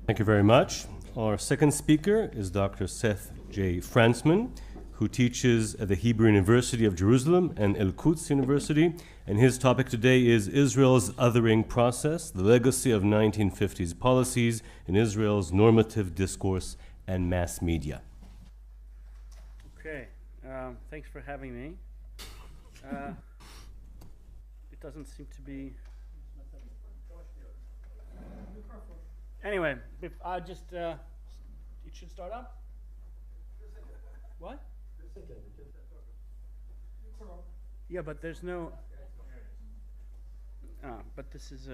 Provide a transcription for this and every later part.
Thank you very much. Our second speaker is Dr. Seth J. Frantzman, who teaches at the Hebrew University of Jerusalem and El-Quds University. And his topic today is Israel's othering process, the legacy of 1950s policies in Israel's normative discourse and mass media. Okay, thanks for having me. It doesn't seem to be... Anyway, if I just... it should start up? What? Yeah, but there's no... but this is...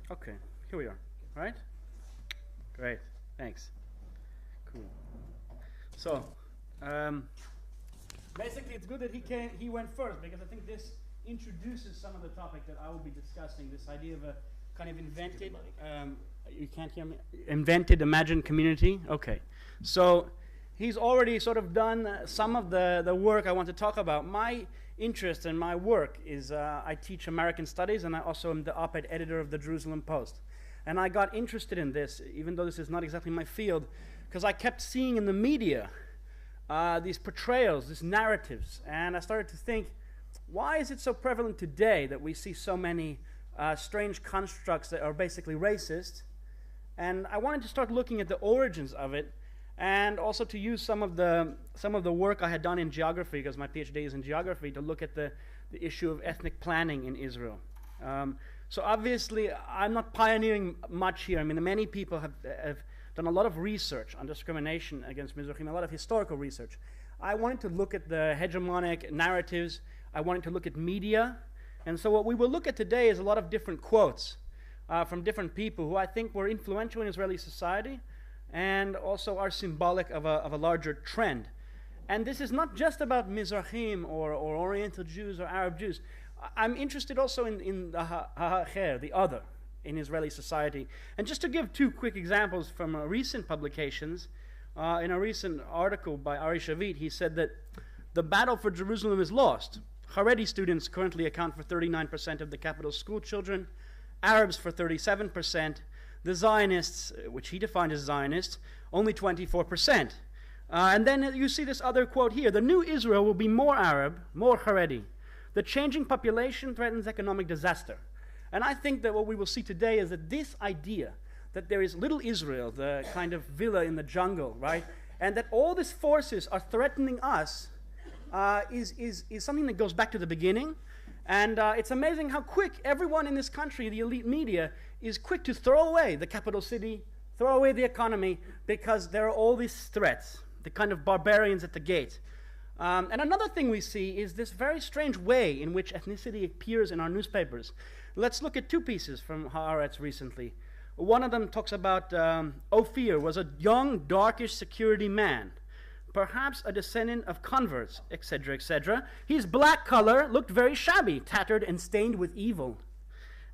Okay, here we are. Right? Great, thanks. Cool. So, basically it's good that he went first, because I think this introduces some of the topic that I will be discussing, this idea of a kind of invented, you can't hear me? Invented imagined community. Okay. So he's already sort of done some of the work I want to talk about. My interest in my work is I teach American studies, and I also am the op-ed editor of the Jerusalem Post. And I got interested in this, even though this is not exactly my field, because I kept seeing in the media these portrayals, these narratives, and I started to think, why is it so prevalent today that we see so many strange constructs that are basically racist? And I wanted to start looking at the origins of it, and also to use some of the work I had done in geography, because my PhD is in geography, to look at the issue of ethnic planning in Israel. So obviously, I'm not pioneering much here. I mean, many people have done a lot of research on discrimination against Mizrahim, a lot of historical research. I wanted to look at the hegemonic narratives. I wanted to look at media. And so what we will look at today is a lot of different quotes from different people who I think were influential in Israeli society and also are symbolic of a larger trend. And this is not just about Mizrahim or Oriental Jews or Arab Jews. I'm interested also in the other in Israeli society. And just to give two quick examples from recent publications, in a recent article by Ari Shavit, he said that the battle for Jerusalem is lost. Haredi students currently account for 39% of the capital school children, Arabs for 37%, the Zionists, which he defined as Zionists, only 24%. And then you see this other quote here: the new Israel will be more Arab, more Haredi. The changing population threatens economic disaster. And I think that what we will see today is that this idea that there is little Israel, the kind of villa in the jungle, right, and that all these forces are threatening us, is something that goes back to the beginning. And it's amazing how quick everyone in this country, the elite media, is quick to throw away the capital city, throw away the economy, because there are all these threats, the kind of barbarians at the gate. And another thing we see is this very strange way in which ethnicity appears in our newspapers. Let's look at two pieces from Haaretz recently. One of them talks about Ophir was a young, darkish security man, perhaps a descendant of converts, etc., etc. His black color looked very shabby, tattered and stained with evil.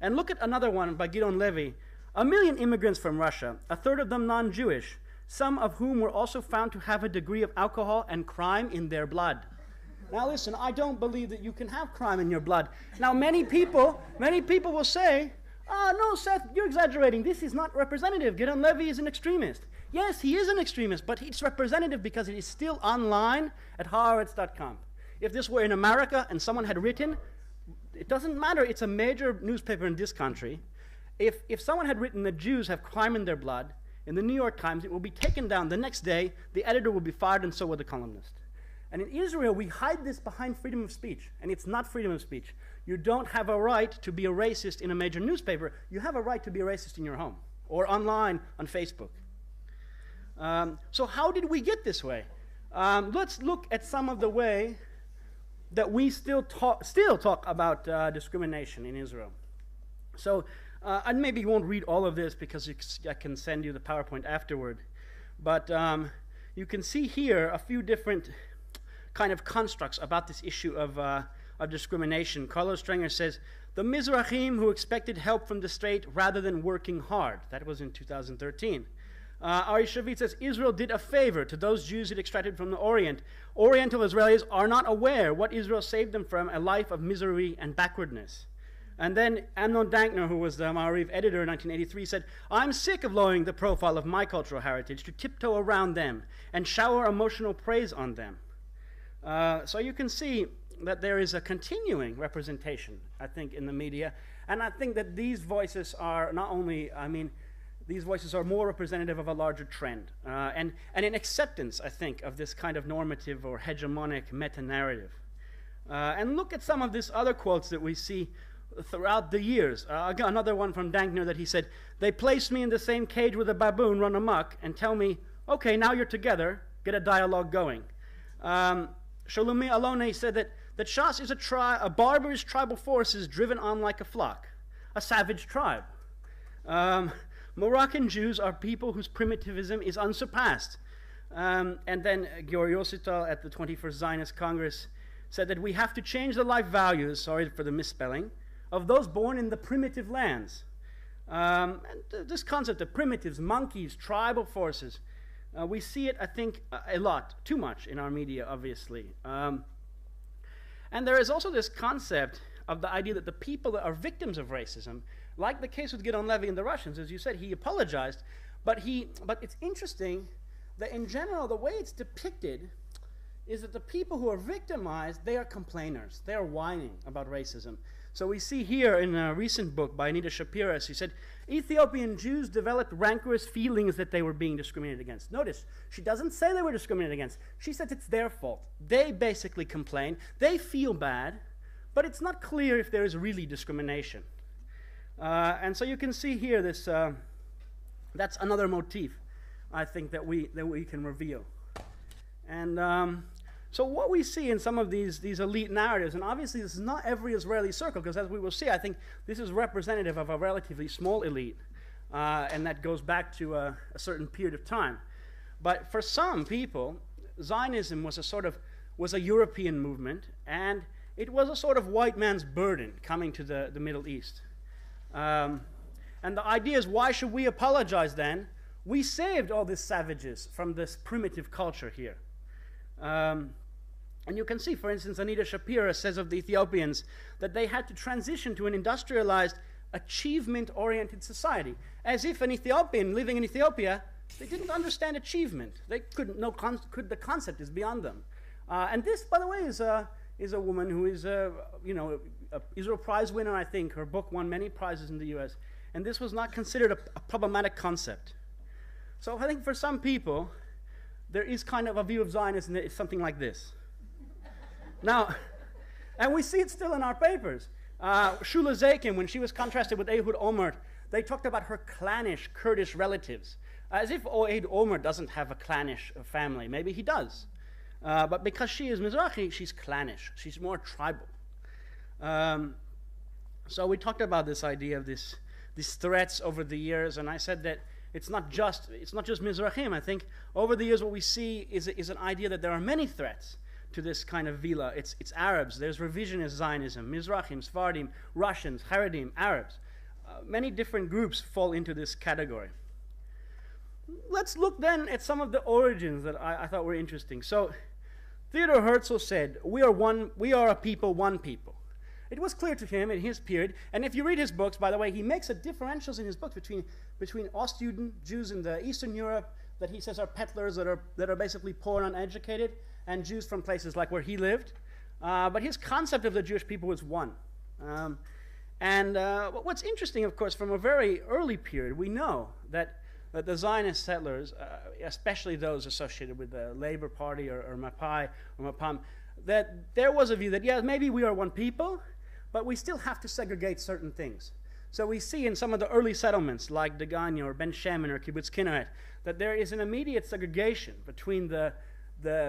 And look at another one by Gideon Levy. 1 million immigrants from Russia, a third of them non-Jewish, some of whom were also found to have a degree of alcohol and crime in their blood. Now listen, I don't believe that you can have crime in your blood. Now many people will say, no, Seth, you're exaggerating. This is not representative. Gideon Levy is an extremist. Yes, he is an extremist, but it's representative because it is still online at haaretz.com. If this were in America and someone had written, it doesn't matter, it's a major newspaper in this country. If someone had written that Jews have crime in their blood, in the New York Times, it will be taken down the next day, the editor will be fired, and so will the columnist. And in Israel, we hide this behind freedom of speech, and it's not freedom of speech. You don't have a right to be a racist in a major newspaper. You have a right to be a racist in your home or online on Facebook. So how did we get this way? Let's look at some of the way that we still talk about discrimination in Israel. So I maybe won't read all of this because I can send you the PowerPoint afterward. But you can see here a few different kind of constructs about this issue of discrimination. Carlos Strenger says, the Mizrahim who expected help from the state rather than working hard. That was in 2013. Ari Shavit says, Israel did a favor to those Jews it extracted from the Orient. Oriental Israelis are not aware what Israel saved them from, a life of misery and backwardness. And then Amnon Dankner, who was the Ma'ariv editor in 1983, said, I'm sick of lowering the profile of my cultural heritage to tiptoe around them and shower emotional praise on them. So you can see that there is a continuing representation, I think, in the media. And I think that these voices are not only, these voices are more representative of a larger trend. And an acceptance, I think, of this kind of normative or hegemonic meta-narrative. And look at some of these other quotes that we see throughout the years. Another one from Dankner that he said, they placed me in the same cage with a baboon, run amok, and tell me, okay, now you're together, get a dialogue going. Shalomit Aloni said that Shas is a barbarous tribal force is driven on like a flock, a savage tribe. Moroccan Jews are people whose primitivism is unsurpassed. And then Gior Yosital at the 21st Zionist Congress said that we have to change the life values, sorry for the misspelling, of those born in the primitive lands. And this concept of primitives, monkeys, tribal forces, we see it, I think, a lot, too much in our media, obviously. And there is also this concept of the idea that the people that are victims of racism, like the case with Gideon Levy and the Russians, as you said, he apologized, but it's interesting that in general, the way it's depicted is that the people who are victimized, they are complainers. They are whining about racism. So we see here in a recent book by Anita Shapira, she said, Ethiopian Jews developed rancorous feelings that they were being discriminated against. Notice, she doesn't say they were discriminated against. She said it's their fault. They basically complain. They feel bad, but it's not clear if there is really discrimination. And so you can see here this, that's another motif, I think, that we can reveal. And so what we see in some of these elite narratives, and obviously this is not every Israeli circle, because as we will see, I think this is representative of a relatively small elite, and that goes back to a certain period of time. But for some people, Zionism was a European movement, and it was a sort of white man's burden coming to the Middle East. And the idea is, why should we apologize then? We saved all these savages from this primitive culture here. And you can see, for instance, Anita Shapira says of the Ethiopians that they had to transition to an industrialized, achievement-oriented society, as if an Ethiopian living in Ethiopia, they didn't understand achievement. They couldn't know the concept is beyond them. And this, by the way, is a woman who is a Israel Prize winner, I think. Her book won many prizes in the U.S. And this was not considered a problematic concept. So I think for some people, there is kind of a view of Zionism that is something like this. Now, and we see it still in our papers. Shula Zakin, when she was contrasted with Ehud Olmert, they talked about her clannish Kurdish relatives, as if Ehud Olmert doesn't have a clannish family. Maybe he does. But because she is Mizrahi, she's clannish. She's more tribal. So we talked about this idea of these threats over the years, and I said that it's not just Mizrahim. I think over the years what we see is an idea that there are many threats to this kind of vila. It's Arabs. There's revisionist Zionism, Mizrahim, Sephardim, Russians, Haredim, Arabs. Many different groups fall into this category. Let's look then at some of the origins that I thought were interesting. So Theodor Herzl said, we are a people, one people. It was clear to him in his period, and if you read his books, by the way, he makes a differentials in his books between Ostjuden, Jews in the Eastern Europe, that he says are peddlers that are basically poor and uneducated, and Jews from places like where he lived. But his concept of the Jewish people was one. What's interesting, of course, from a very early period, we know that the Zionist settlers, especially those associated with the Labor Party or Mapai or Mapam, that there was a view that, yeah, maybe we are one people, but we still have to segregate certain things. So we see in some of the early settlements, like Degania or Ben Shemen or Kibbutz Kinneret, that there is an immediate segregation between the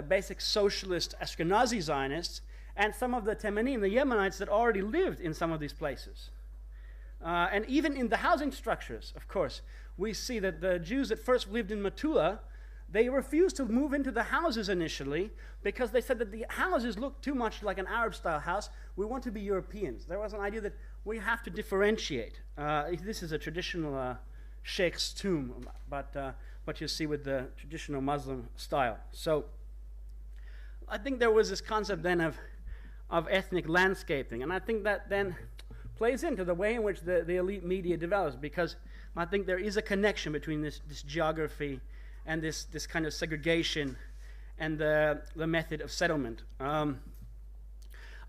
basic socialist Ashkenazi Zionists and some of the Temenim, the Yemenites, that already lived in some of these places. And even in the housing structures, of course, we see that the Jews that first lived in Metula, they refused to move into the houses initially because they said that the houses looked too much like an Arab-style house. We want to be Europeans. There was an idea that we have to differentiate. This is a traditional sheikh's tomb, but what you see with the traditional Muslim style. So I think there was this concept then of ethnic landscaping, and I think that then plays into the way in which the elite media develops, because I think there is a connection between this geography and this kind of segregation and the method of settlement.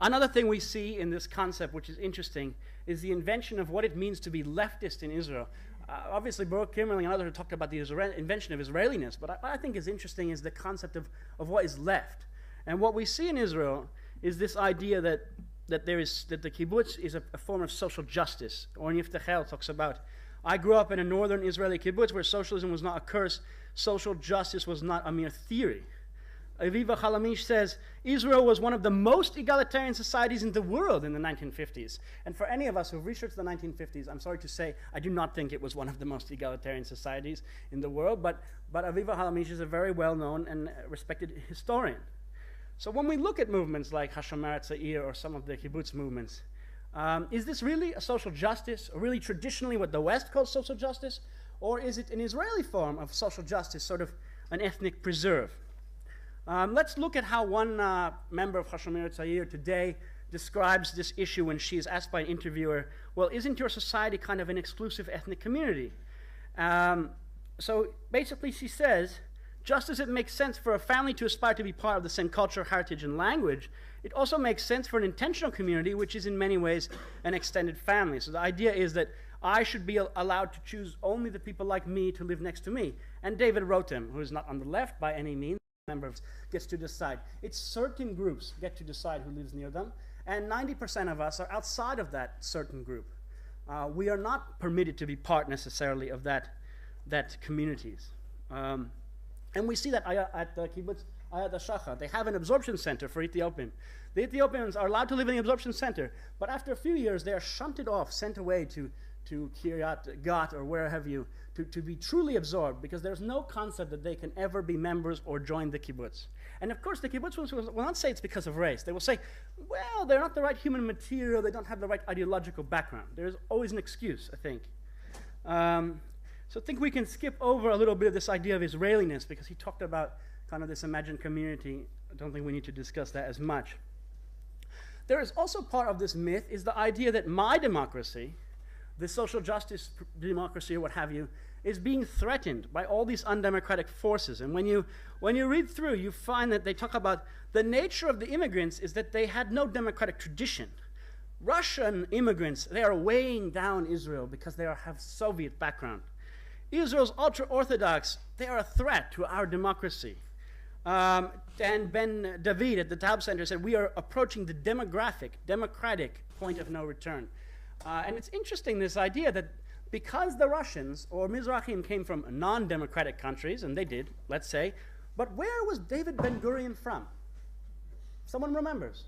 Another thing we see in this concept, which is interesting, is the invention of what it means to be leftist in Israel. Obviously, Baruch Kimmerling and others have talked about the invention of Israeliness, but what I think is interesting is the concept of what is left. And what we see in Israel is this idea that the kibbutz is a form of social justice. Or Yiftachel talks about, I grew up in a northern Israeli kibbutz where socialism was not a curse, social justice was not a mere theory. Aviva Halamish says, Israel was one of the most egalitarian societies in the world in the 1950s. And for any of us who've researched the 1950s, I'm sorry to say, I do not think it was one of the most egalitarian societies in the world, but Aviva Halamish is a very well-known and respected historian. So when we look at movements like Hashomer Tzair or some of the kibbutz movements, is this really a social justice, or really traditionally what the West calls social justice, or is it an Israeli form of social justice, sort of an ethnic preserve? Let's look at how one member of Hashomer Tzair today describes this issue when she is asked by an interviewer, well, isn't your society kind of an exclusive ethnic community? So basically she says, just as it makes sense for a family to aspire to be part of the same culture, heritage, and language, it also makes sense for an intentional community, which is in many ways an extended family. So the idea is that I should be allowed to choose only the people like me to live next to me. And David Rotem, who is not on the left by any means, members, gets to decide. It's certain groups get to decide who lives near them, and 90% of us are outside of that certain group. We are not permitted to be part necessarily of that communities. And we see that at the kibbutz Ayat HaShachar. They have an absorption center for Ethiopian. The Ethiopians are allowed to live in the absorption center, but after a few years they are shunted off, sent away to Kiryat Gat or where have you, to be truly absorbed, because there's no concept that they can ever be members or join the kibbutz. And of course the kibbutz will not say it's because of race. They will say, well, they're not the right human material, they don't have the right ideological background. There's always an excuse, I think. So I think we can skip over a little bit of this idea of Israeliness, because he talked about kind of this imagined community. I don't think we need to discuss that as much. There is also part of this myth is the idea that my democracy, the social justice democracy or what have you, is being threatened by all these undemocratic forces. And when you read through, you find that they talk about the nature of the immigrants is that they had no democratic tradition. Russian immigrants, they are weighing down Israel because they have Soviet background. Israel's ultra-Orthodox, they are a threat to our democracy. And Ben David at the Taub Center said, we are approaching the democratic point of no return. And it's interesting, this idea that because the Russians or Mizrahim came from non-democratic countries, and they did, let's say, but where was David Ben-Gurion from? Someone remembers?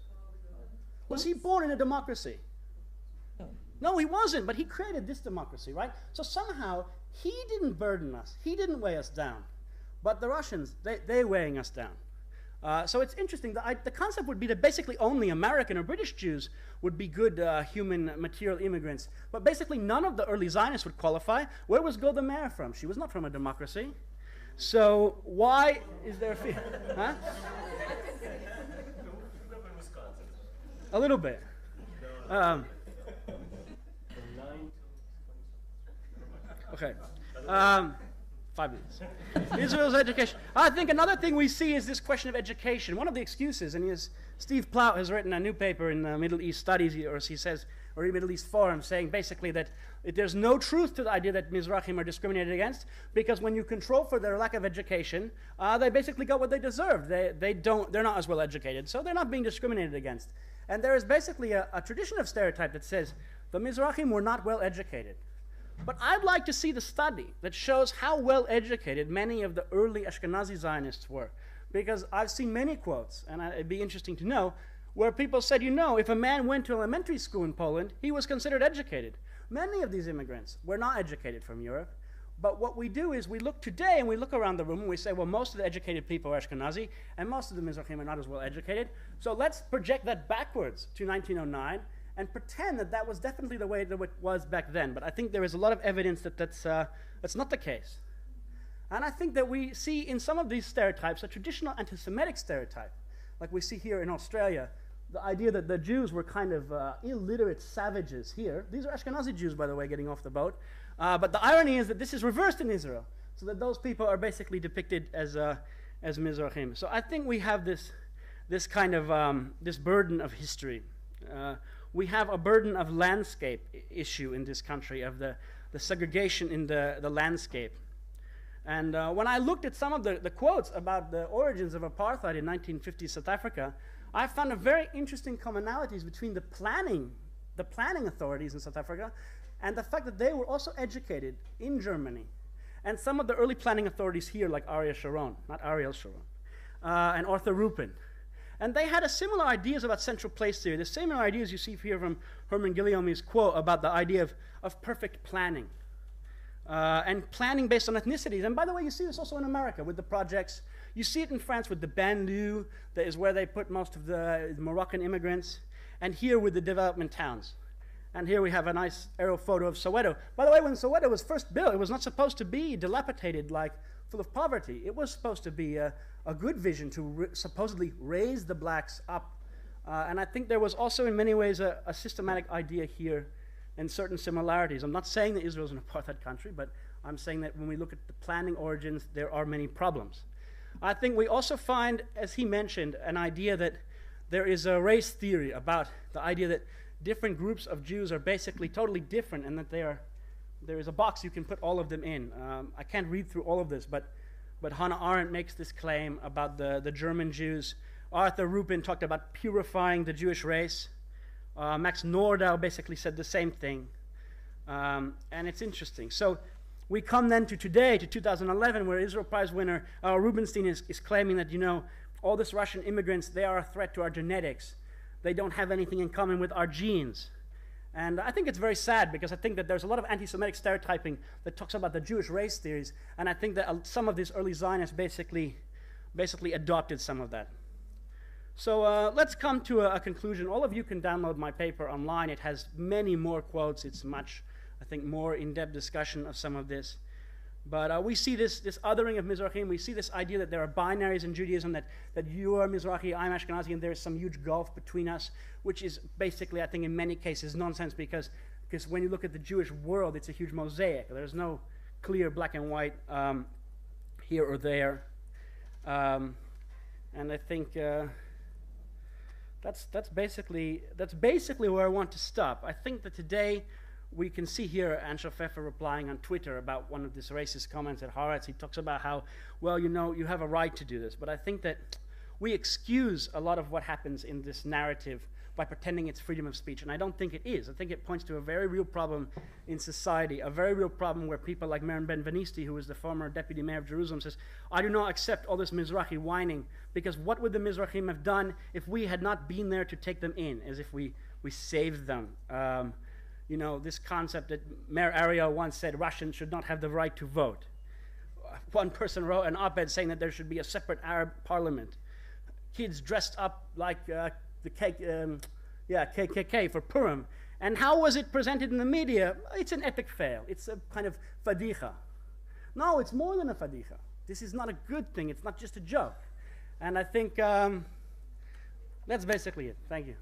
Was he born in a democracy? No, he wasn't, but he created this democracy, right? So somehow, he didn't burden us. He didn't weigh us down. But the Russians, they're weighing us down. So it's interesting. The concept would be that basically only American or British Jews would be good human material immigrants. But basically none of the early Zionists would qualify. Where was Golda Meir from? She was not from a democracy. So why is there fear? Huh? A little bit. Okay. 5 minutes. Israel's education. I think another thing we see is this question of education. One of the excuses, and Steve Plout has written a new paper in the Middle East Studies, or Middle East Forum, saying basically that there's no truth to the idea that Mizrahim are discriminated against, because when you control for their lack of education, they basically got what they deserve. They're not as well educated, so they're not being discriminated against. And there is basically a tradition of stereotype that says the Mizrahim were not well educated. But I'd like to see the study that shows how well educated many of the early Ashkenazi Zionists were. Because I've seen many quotes, and it'd be interesting to know, where people said, if a man went to elementary school in Poland, he was considered educated. Many of these immigrants were not educated from Europe. But what we do is we look today and we look around the room and we say, well, most of the educated people are Ashkenazi, and most of the Mizrahim are not as well educated. So let's project that backwards to 1909 and pretend that that was definitely the way that it was back then. But I think there is a lot of evidence that that's not the case. And I think that we see in some of these stereotypes a traditional anti-Semitic stereotype, like we see here in Australia, the idea that the Jews were kind of illiterate savages here. These are Ashkenazi Jews, by the way, getting off the boat. But the irony is that this is reversed in Israel, so that those people are basically depicted as Mizrahim. So I think we have this kind of this burden of history. We have a burden of landscape issue in this country, of the segregation in the landscape. And when I looked at some of the quotes about the origins of apartheid in 1950 South Africa, I found a very interesting commonalities between the planning authorities in South Africa and the fact that they were also educated in Germany. And some of the early planning authorities here, like Ariel Sharon, and Arthur Rupin. And they had similar ideas about central place theory, the similar ideas you see here from Herman Guillaume's quote about the idea of perfect planning. And planning based on ethnicities. And by the way, you see this also in America with the projects. You see it in France with the banlieue, that is where they put most of the Moroccan immigrants. And here with the development towns. And here we have a nice aerial photo of Soweto. By the way, when Soweto was first built, it was not supposed to be dilapidated, like full of poverty. It was supposed to be a good vision to supposedly raise the blacks up. And I think there was also in many ways a systematic idea here and certain similarities. I'm not saying that Israel is an apartheid country, but I'm saying that when we look at the planning origins, there are many problems. I think we also find, as he mentioned, an idea that there is a race theory about the idea that different groups of Jews are basically totally different, and that there is a box you can put all of them in. I can't read through all of this, but Hannah Arendt makes this claim about the German Jews. Arthur Rupin talked about purifying the Jewish race. Max Nordau basically said the same thing. And it's interesting. So we come then to today, to 2011, where Israel Prize winner Rubinstein is claiming that, all these Russian immigrants, they are a threat to our genetics. They don't have anything in common with our genes. And I think it's very sad, because I think that there's a lot of anti-Semitic stereotyping that talks about the Jewish race theories, and I think that some of these early Zionists basically adopted some of that. So let's come to a conclusion. All of you can download my paper online. It has many more quotes. It's much, I think, more in-depth discussion of some of this. But we see this othering of Mizrahim. We see this idea that there are binaries in Judaism, that you are Mizrahi, I'm Ashkenazi, and there is some huge gulf between us, which is basically, I think, in many cases nonsense, because when you look at the Jewish world, it's a huge mosaic. There's no clear black and white here or there. And I think that's basically where I want to stop. I think that today we can see here Ansel Pfeffer replying on Twitter about one of these racist comments at Haaretz. He talks about how, well, you have a right to do this. But I think that we excuse a lot of what happens in this narrative by pretending it's freedom of speech, and I don't think it is. I think it points to a very real problem in society, a very real problem where people like Maren Ben-Venisti, who was the former deputy mayor of Jerusalem, says, I do not accept all this Mizrahi whining, because what would the Mizrahim have done if we had not been there to take them in, as if we saved them? This concept that Mayor Ariel once said Russians should not have the right to vote. One person wrote an op-ed saying that there should be a separate Arab parliament. Kids dressed up like the KKK for Purim. And how was it presented in the media? It's an epic fail. It's a kind of fadicha. No, it's more than a fadicha. This is not a good thing. It's not just a joke. And I think that's basically it. Thank you.